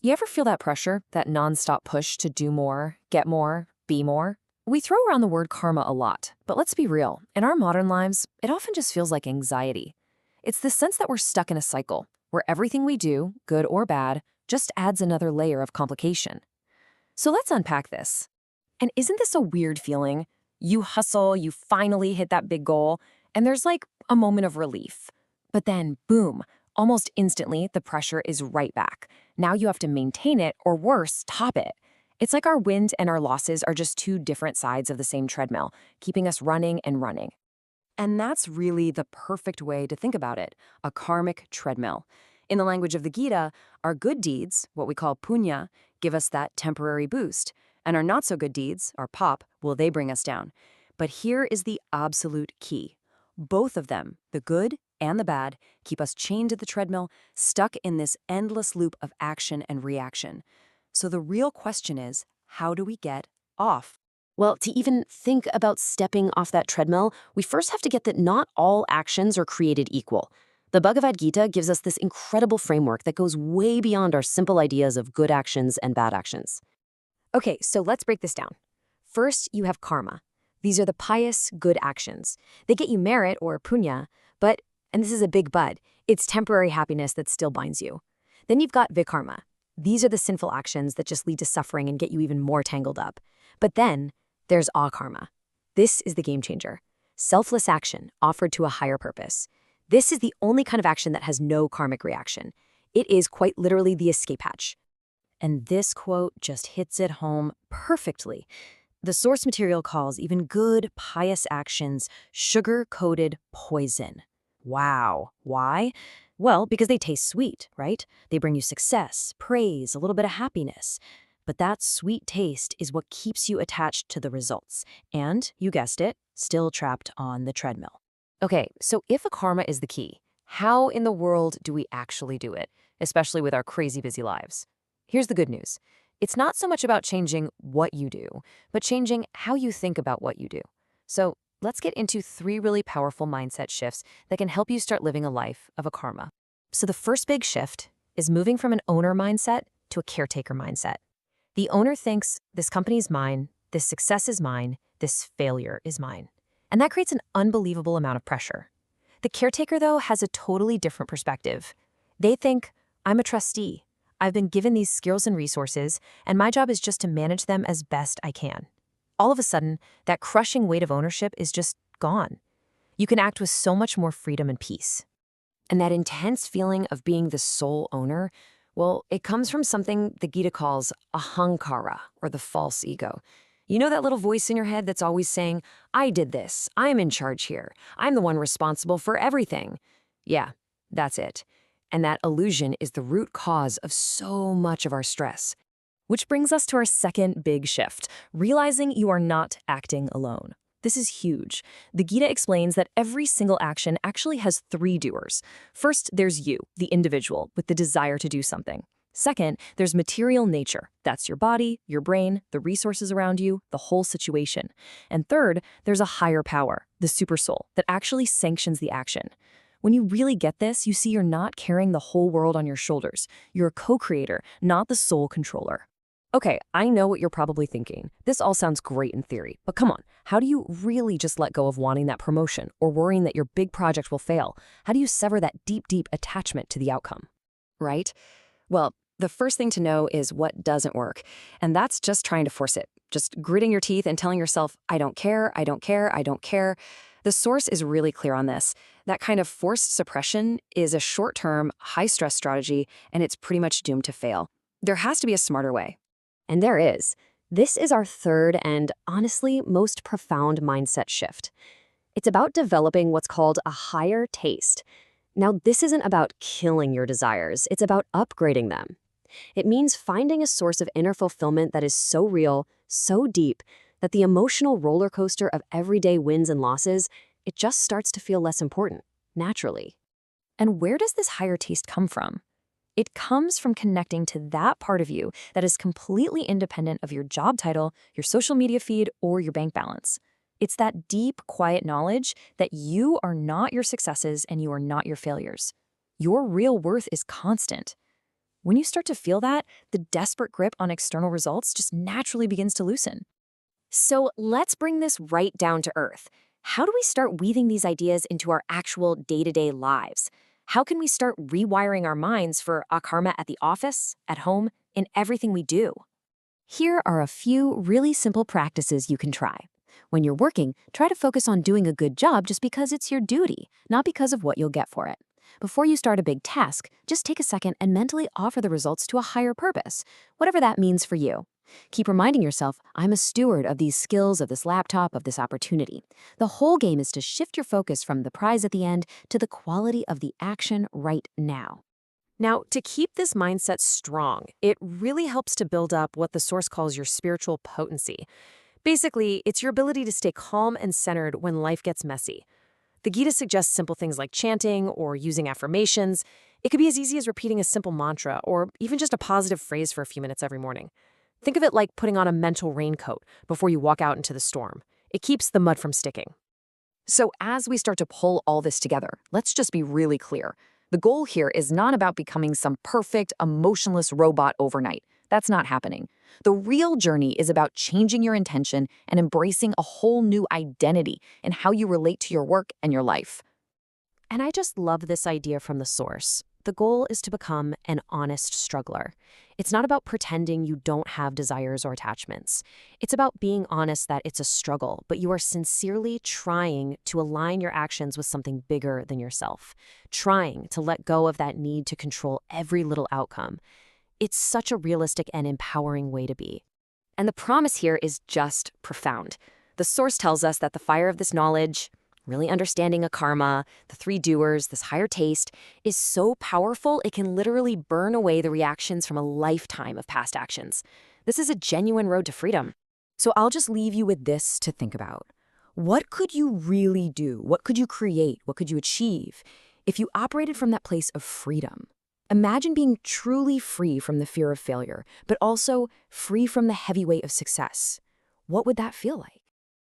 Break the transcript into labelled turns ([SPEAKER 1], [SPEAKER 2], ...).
[SPEAKER 1] You ever feel that pressure, that nonstop push to do more, get more, be more? We throw around the word karma a lot, but let's be real. In our modern lives, it often just feels like anxiety. It's the sense that we're stuck in a cycle, where everything we do, good or bad, just adds another layer of complication. So let's unpack this. And isn't this a weird feeling? You hustle, you finally hit that big goal, and there's like a moment of relief. But then, boom, almost instantly, the pressure is right back. Now you have to maintain it, or worse, top it. It's like our wins and our losses are just two different sides of the same treadmill, keeping us running and running. And that's really the perfect way to think about it, a karmic treadmill. In the language of the Gita, our good deeds, what we call punya, give us that temporary boost, and our not-so-good deeds, our pop, will they bring us down. But here is the absolute key. Both of them, the good and the bad, keep us chained to the treadmill, stuck in this endless loop of action and reaction. So the real question is, how do we get off? Well, to even think about stepping off that treadmill, we first have to get that not all actions are created equal. The Bhagavad Gita gives us this incredible framework that goes way beyond our simple ideas of good actions and bad actions. Okay, so let's break this down. First, you have karma. These are the pious, good actions. They get you merit or punya, but, and this is a big but, it's temporary happiness that still binds you. Then you've got vikarma. These are the sinful actions that just lead to suffering and get you even more tangled up. But then there's akarma. This is the game changer. Selfless action offered to a higher purpose. This is the only kind of action that has no karmic reaction. It is quite literally the escape hatch. And this quote just hits it home perfectly. The source material calls even good, pious actions sugar-coated poison. Wow. Why? Well, because they taste sweet, right? They bring you success, praise, a little bit of happiness. But that sweet taste is what keeps you attached to the results. And, you guessed it, still trapped on the treadmill. Okay, so if akarma is the key, how in the world do we actually do it, especially with our crazy busy lives? Here's the good news. It's not so much about changing what you do, but changing how you think about what you do. So let's get into 3 really powerful mindset shifts that can help you start living a life of akarma. So the first big shift is moving from an owner mindset to a caretaker mindset. The owner thinks, this company is mine, this success is mine, this failure is mine. And that creates an unbelievable amount of pressure. The caretaker, though, has a totally different perspective. They think, I'm a trustee. I've been given these skills and resources, and my job is just to manage them as best I can. All of a sudden, that crushing weight of ownership is just gone. You can act with so much more freedom and peace. And that intense feeling of being the sole owner, well, it comes from something the Gita calls ahankara, or the false ego. You know that little voice in your head that's always saying, I did this, I'm in charge here, I'm the one responsible for everything. Yeah, that's it. And that illusion is the root cause of so much of our stress. Which brings us to our second big shift, realizing you are not acting alone. This is huge. The Gita explains that every single action actually has 3 doers. First, there's you, the individual, with the desire to do something. Second, there's material nature. That's your body, your brain, the resources around you, the whole situation. And third, there's a higher power, the supersoul, that actually sanctions the action. When you really get this, you see you're not carrying the whole world on your shoulders. You're a co-creator, not the sole controller. Okay, I know what you're probably thinking. This all sounds great in theory, but come on, how do you really just let go of wanting that promotion or worrying that your big project will fail? How do you sever that deep, deep attachment to the outcome? Right? Well, the first thing to know is what doesn't work, and that's just trying to force it. Just gritting your teeth and telling yourself, I don't care, I don't care, I don't care. The source is really clear on this. That kind of forced suppression is a short-term, high-stress strategy, and it's pretty much doomed to fail. There has to be a smarter way. And there is. This is our third and, honestly, most profound mindset shift. It's about developing what's called a higher taste. Now, this isn't about killing your desires. It's about upgrading them. It means finding a source of inner fulfillment that is so real, so deep, that the emotional roller coaster of everyday wins and losses, it just starts to feel less important, naturally. And where does this higher taste come from? It comes from connecting to that part of you that is completely independent of your job title, your social media feed, or your bank balance. It's that deep, quiet knowledge that you are not your successes and you are not your failures. Your real worth is constant. When you start to feel that, the desperate grip on external results just naturally begins to loosen. So let's bring this right down to earth. How do we start weaving these ideas into our actual day-to-day lives? How can we start rewiring our minds for akarma at the office, at home, in everything we do? Here are a few really simple practices you can try. When you're working, try to focus on doing a good job just because it's your duty, not because of what you'll get for it. Before you start a big task, just take a second and mentally offer the results to a higher purpose, whatever that means for you. Keep reminding yourself, I'm a steward of these skills, of this laptop, of this opportunity. The whole game is to shift your focus from the prize at the end to the quality of the action right now. Now, to keep this mindset strong, it really helps to build up what the Source calls your spiritual potency. Basically, it's your ability to stay calm and centered when life gets messy. The Gita suggests simple things like chanting or using affirmations. It could be as easy as repeating a simple mantra or even just a positive phrase for a few minutes every morning. Think of it like putting on a mental raincoat before you walk out into the storm. It keeps the mud from sticking. So as we start to pull all this together, let's just be really clear. The goal here is not about becoming some perfect, emotionless robot overnight. That's not happening. The real journey is about changing your intention and embracing a whole new identity in how you relate to your work and your life. And I just love this idea from the Source. The goal is to become an honest struggler. It's not about pretending you don't have desires or attachments. It's about being honest that it's a struggle, but you are sincerely trying to align your actions with something bigger than yourself, trying to let go of that need to control every little outcome. It's such a realistic and empowering way to be. And the promise here is just profound. The Source tells us that the fire of this knowledge, really understanding a karma, the three doers, this higher taste, is so powerful it can literally burn away the reactions from a lifetime of past actions. This is a genuine road to freedom. So I'll just leave you with this to think about. What could you really do? What could you create? What could you achieve if you operated from that place of freedom? Imagine being truly free from the fear of failure, but also free from the heavy weight of success. What would that feel like?